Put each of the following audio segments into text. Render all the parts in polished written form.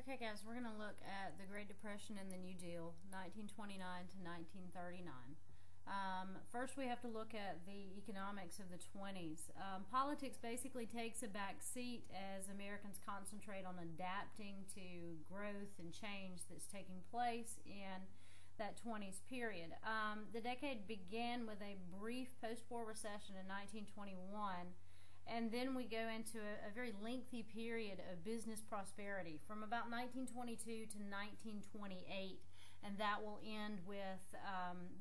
Okay guys, we're going to look at the Great Depression and the New Deal, 1929 to 1939. First we have to look at the economics of the 20s. Politics basically takes a back seat as Americans concentrate on adapting to growth and change that's taking place in that 20s period. The decade began with a brief post-war recession in 1921. And then we go into a very lengthy period of business prosperity from about 1922 to 1928, and that will end with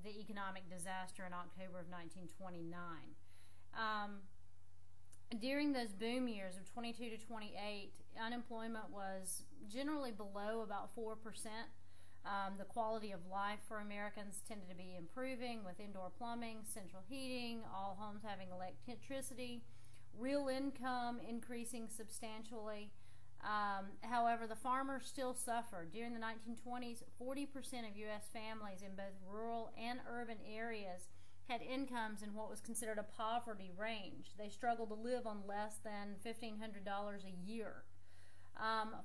the economic disaster in October of 1929. During those boom years of 22 to 28, unemployment was generally below about 4%. The quality of life for Americans tended to be improving with indoor plumbing, central heating, all homes having electricity, real income increasing substantially. However, the farmers still suffered. During the 1920s, 40% of U.S. families in both rural and urban areas had incomes in what was considered a poverty range. They struggled to live on less than $1,500 a year.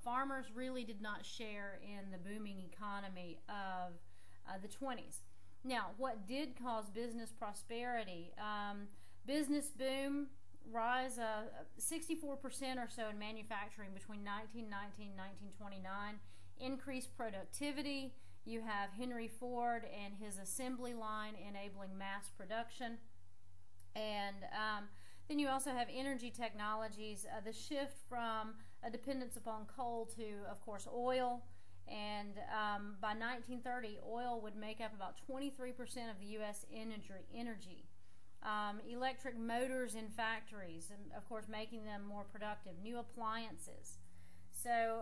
Farmers really did not share in the booming economy of the 20s. Now, what did cause business prosperity? Business boom, rise 64% or so in manufacturing between 1919 and 1929, increased productivity. You have Henry Ford and his assembly line enabling mass production. And then you also have energy technologies, the shift from a dependence upon coal to, of course, oil. And by 1930, oil would make up about 23% of the U.S. energy. Electric motors in factories, and of course making them more productive, new appliances. So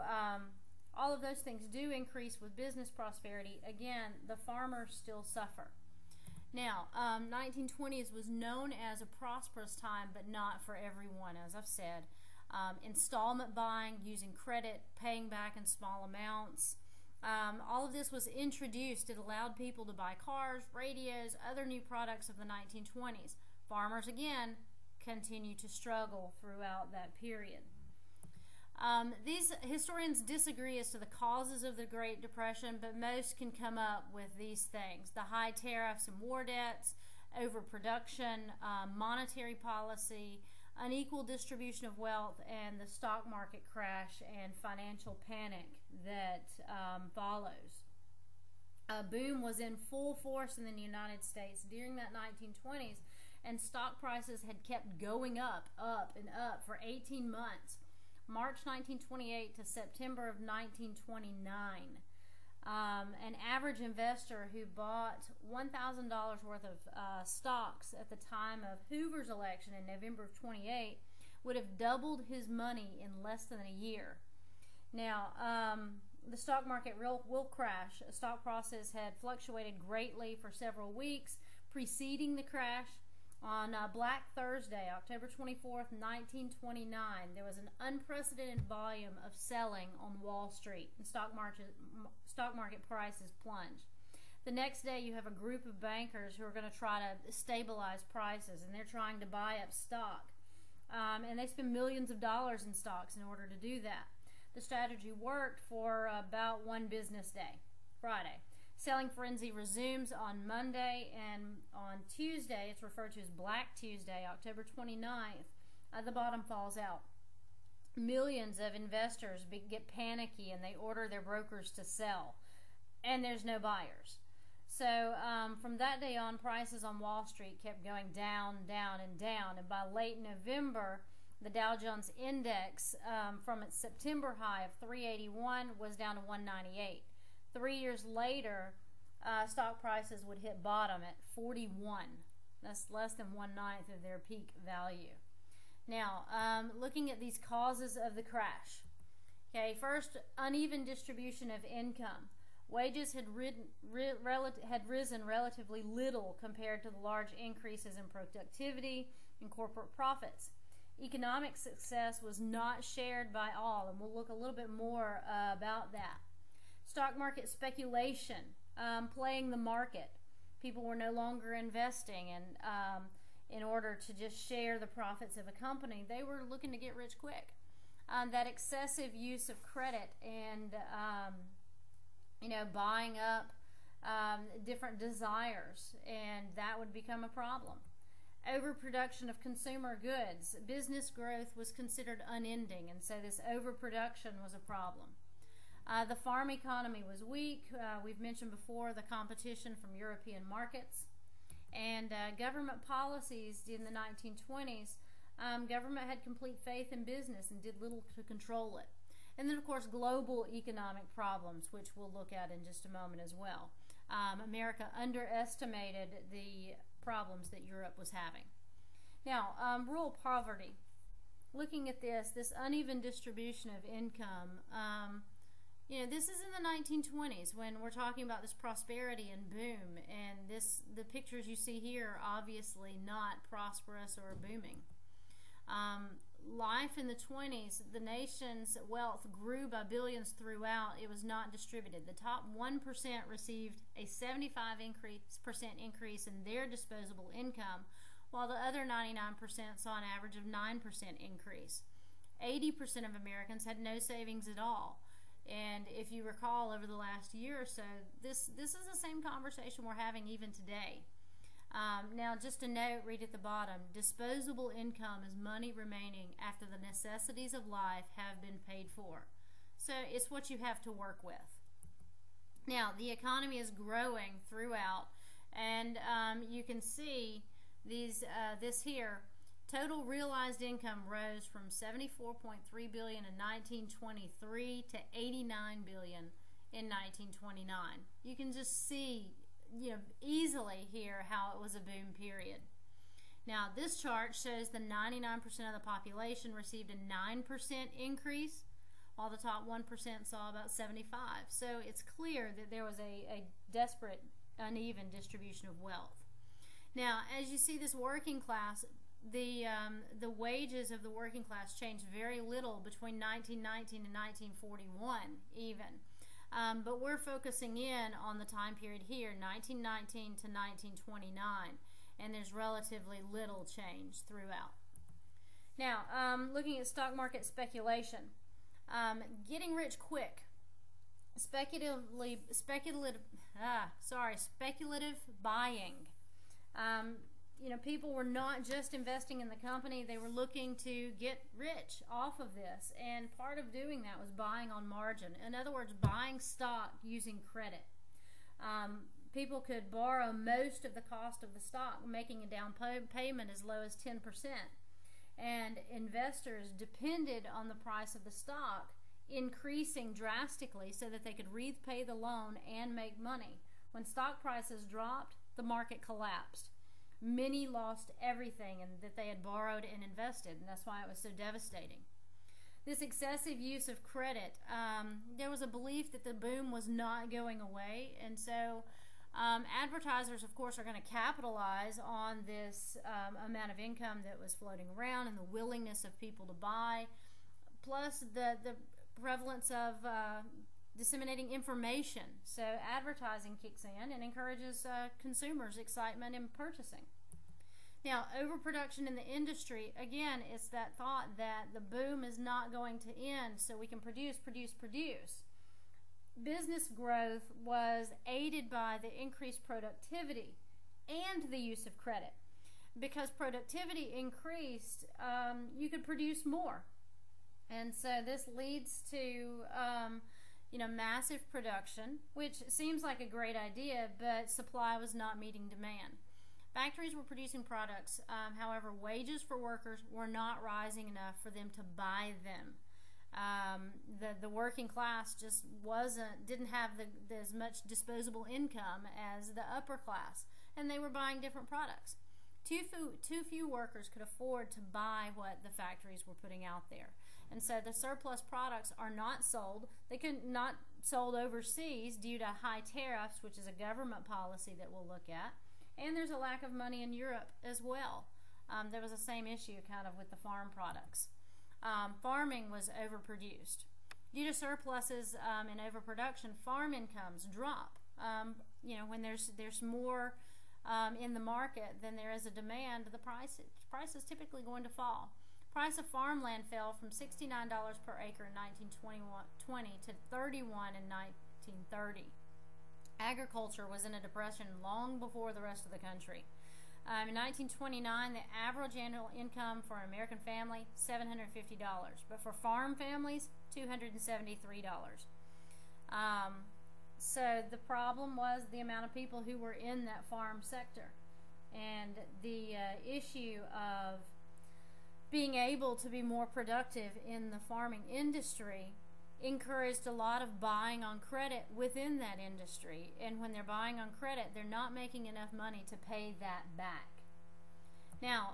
all of those things do increase with business prosperity. Again, the farmers still suffer. Now, 1920s was known as a prosperous time, but not for everyone, as I've said. Installment buying, using credit, paying back in small amounts. All of this was introduced. It allowed people to buy cars, radios, other new products of the 1920s. Farmers, again, continue to struggle throughout that period. These historians disagree as to the causes of the Great Depression, but most can come up with these things: the high tariffs and war debts, overproduction, monetary policy, unequal distribution of wealth, and the stock market crash and financial panic that follows. A boom was in full force in the United States during that 1920s, and stock prices had kept going up and up for 18 months, March 1928 to September of 1929. An average investor who bought $1,000 worth of stocks at the time of Hoover's election in November of 28 would have doubled his money in less than a year. Now, the stock market will crash. Stock prices had fluctuated greatly for several weeks preceding the crash. On Black Thursday, October 24th, 1929, there was an unprecedented volume of selling on Wall Street, and stock market prices plunged. The next day, you have a group of bankers who are going to try to stabilize prices, and they're trying to buy up stock. And they spend millions of dollars in stocks in order to do that. The strategy worked for about one business day, Friday. Selling frenzy resumes on Monday, and on Tuesday, it's referred to as Black Tuesday, October 29th, the bottom falls out. Millions of investors get panicky and they order their brokers to sell, and there's no buyers. So from that day on, prices on Wall Street kept going down, down, and down, and by late November, the Dow Jones Index from its September high of 381 was down to 198. 3 years later, stock prices would hit bottom at 41. That's less than 1/9 of their peak value. Now, looking at these causes of the crash. Okay, first, uneven distribution of income. Wages had risen relatively little compared to the large increases in productivity and corporate profits. Economic success was not shared by all, and we'll look a little bit more about that. Stock market speculation, playing the market. People were no longer investing, and in order to just share the profits of a company, they were looking to get rich quick. that excessive use of credit and buying up different desires, and that would become a problem. Overproduction of consumer goods. Business growth was considered unending, and so this overproduction was a problem. The farm economy was weak. We've mentioned before the competition from European markets. And government policies in the 1920s, government had complete faith in business and did little to control it. And then, of course, global economic problems, which we'll look at in just a moment as well. America underestimated the problems that Europe was having. Now, rural poverty. Looking at this uneven distribution of income, this is in the 1920s when we're talking about this prosperity and boom, and the pictures you see here are obviously not prosperous or booming. Life in the 20s, the nation's wealth grew by billions throughout. It was not distributed. The top 1% received a 75% increase in their disposable income, while the other 99% saw an average of 9% increase. 80% of Americans had no savings at all. And if you recall, over the last year or so, this is the same conversation we're having even today. Now, just a note, read at the bottom, disposable income is money remaining after the necessities of life have been paid for. So it's what you have to work with. Now, the economy is growing throughout, and you can see this here. Total realized income rose from $74.3 billion in 1923 to $89 billion in 1929. You can just see, easily here how it was a boom period. Now, this chart shows the 99% of the population received a 9% increase, while the top 1% saw about 75%. So it's clear that there was a desperate, uneven distribution of wealth. Now, as you see this working class, the wages of the working class changed very little between 1919 and 1941 even. But we're focusing in on the time period here, 1919 to 1929, and there's relatively little change throughout. Now, looking at stock market speculation, getting rich quick, speculative buying. People were not just investing in the company, they were looking to get rich off of this, and part of doing that was buying on margin. In other words, buying stock using credit. People could borrow most of the cost of the stock, making a down payment as low as 10%, and investors depended on the price of the stock increasing drastically so that they could repay the loan and make money. When stock prices dropped, the market collapsed. Many lost everything that they had borrowed and invested, and that's why it was so devastating. This excessive use of credit, there was a belief that the boom was not going away, and so advertisers, of course, are going to capitalize on this amount of income that was floating around and the willingness of people to buy, plus the prevalence of disseminating information. So advertising kicks in and encourages consumers' excitement in purchasing. Now, overproduction in the industry, again, it's that thought that the boom is not going to end, so we can produce. Business growth was aided by the increased productivity and the use of credit. Because productivity increased, you could produce more. And so this leads to massive production, which seems like a great idea, but supply was not meeting demand. Factories were producing products, however, wages for workers were not rising enough for them to buy them. The working class just didn't have as much disposable income as the upper class, and they were buying different products. Too few workers could afford to buy what the factories were putting out there. And so the surplus products are not sold. They could not sold overseas due to high tariffs, which is a government policy that we'll look at. And there's a lack of money in Europe as well. There was the same issue kind of with the farm products. Farming was overproduced. Due to surpluses and overproduction, farm incomes drop. When there's more in the market than there is a demand, the price is typically going to fall. Price of farmland fell from $69 per acre in 1920 to $31 in 1930. Agriculture was in a depression long before the rest of the country. In 1929, the average annual income for an American family, $750, but for farm families, $273. So the problem was the amount of people who were in that farm sector, and the issue of being able to be more productive in the farming industry encouraged a lot of buying on credit within that industry, and when they're buying on credit, they're not making enough money to pay that back. Now,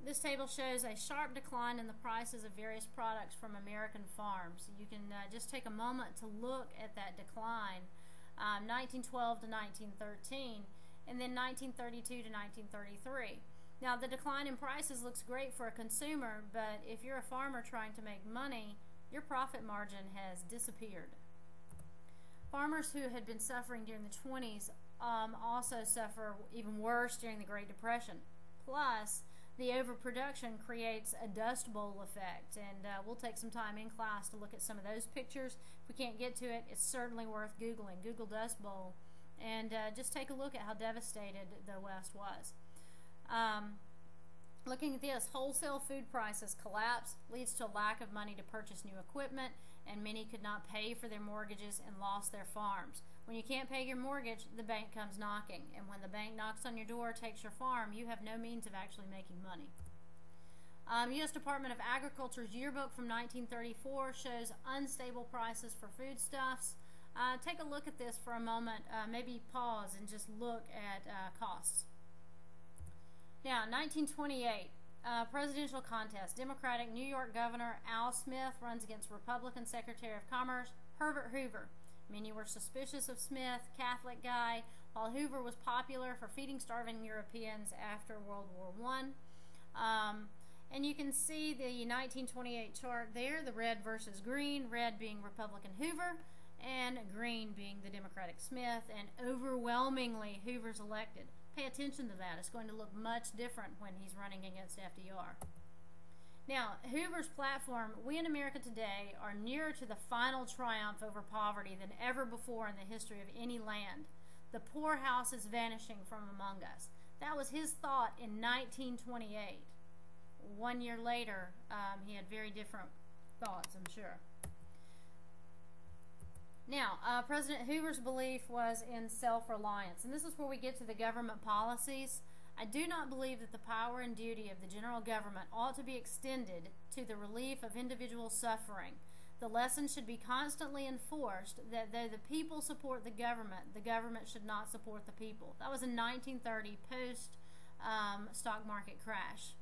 this table shows a sharp decline in the prices of various products from American farms. You can just take a moment to look at that decline, 1912 to 1913, and then 1932 to 1933. Now, the decline in prices looks great for a consumer, but if you're a farmer trying to make money, your profit margin has disappeared. Farmers who had been suffering during the 20s also suffer even worse during the Great Depression. Plus, the overproduction creates a Dust Bowl effect, and we'll take some time in class to look at some of those pictures. If we can't get to it, it's certainly worth Googling. Google Dust Bowl, and just take a look at how devastated the West was. Looking at this, wholesale food prices collapsed, leads to a lack of money to purchase new equipment, and many could not pay for their mortgages and lost their farms. When you can't pay your mortgage, the bank comes knocking, and when the bank knocks on your door, takes your farm, you have no means of actually making money. U.S. Department of Agriculture's yearbook from 1934 shows unstable prices for foodstuffs. Take a look at this for a moment, maybe pause and just look at costs. Now, 1928, presidential contest. Democratic New York Governor Al Smith runs against Republican Secretary of Commerce Herbert Hoover. Many were suspicious of Smith, Catholic guy, while Hoover was popular for feeding starving Europeans after World War I. And you can see the 1928 chart there, the red versus green, red being Republican Hoover, and green being the Democratic Smith, and overwhelmingly Hoover's elected. Pay attention to that. It's going to look much different when he's running against FDR. Now, Hoover's platform, we in America today are nearer to the final triumph over poverty than ever before in the history of any land. The poorhouse is vanishing from among us. That was his thought in 1928. 1 year later, he had very different thoughts, I'm sure. Now, President Hoover's belief was in self-reliance, and this is where we get to the government policies. I do not believe that the power and duty of the general government ought to be extended to the relief of individual suffering. The lesson should be constantly enforced that though the people support the government should not support the people. That was in 1930, post-stock market crash.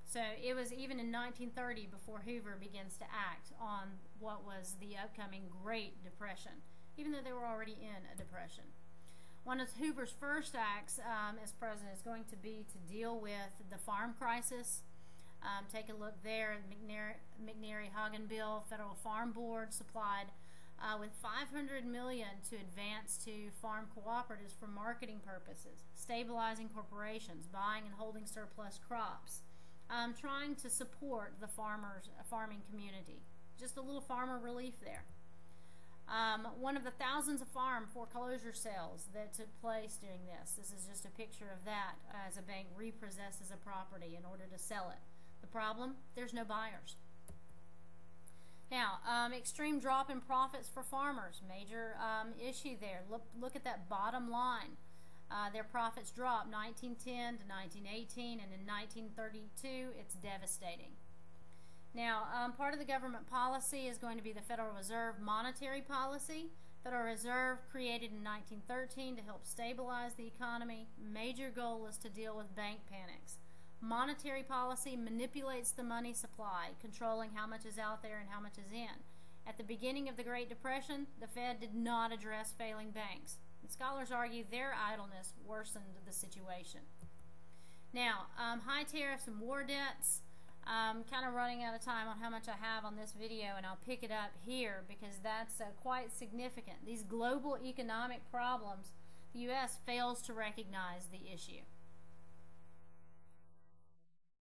So it was even in 1930 before Hoover begins to act on what was the upcoming Great Depression, even though they were already in a depression. One of Hoover's first acts as president is going to be to deal with the farm crisis. Take a look there at McNary-Hagen bill. Federal Farm Board supplied with $500 million to advance to farm cooperatives for marketing purposes, stabilizing corporations, buying and holding surplus crops. Trying to support the farming community. Just a little farmer relief there. One of the thousands of farm foreclosure sales that took place during this. This is just a picture of that as a bank repossesses a property in order to sell it. The problem? There's no buyers. Now, extreme drop in profits for farmers. Major issue there. Look at that bottom line. Their profits dropped 1910 to 1918, and in 1932 it's devastating. Now, part of the government policy is going to be the Federal Reserve monetary policy. Federal Reserve created in 1913 to help stabilize the economy. Major goal is to deal with bank panics. Monetary policy manipulates the money supply, controlling how much is out there and how much is in. At the beginning of the Great Depression, the Fed did not address failing banks. And scholars argue their idleness worsened the situation. Now, high tariffs and war debts. Kind of running out of time on how much I have on this video, and I'll pick it up here because that's quite significant. These global economic problems, the U.S. fails to recognize the issue.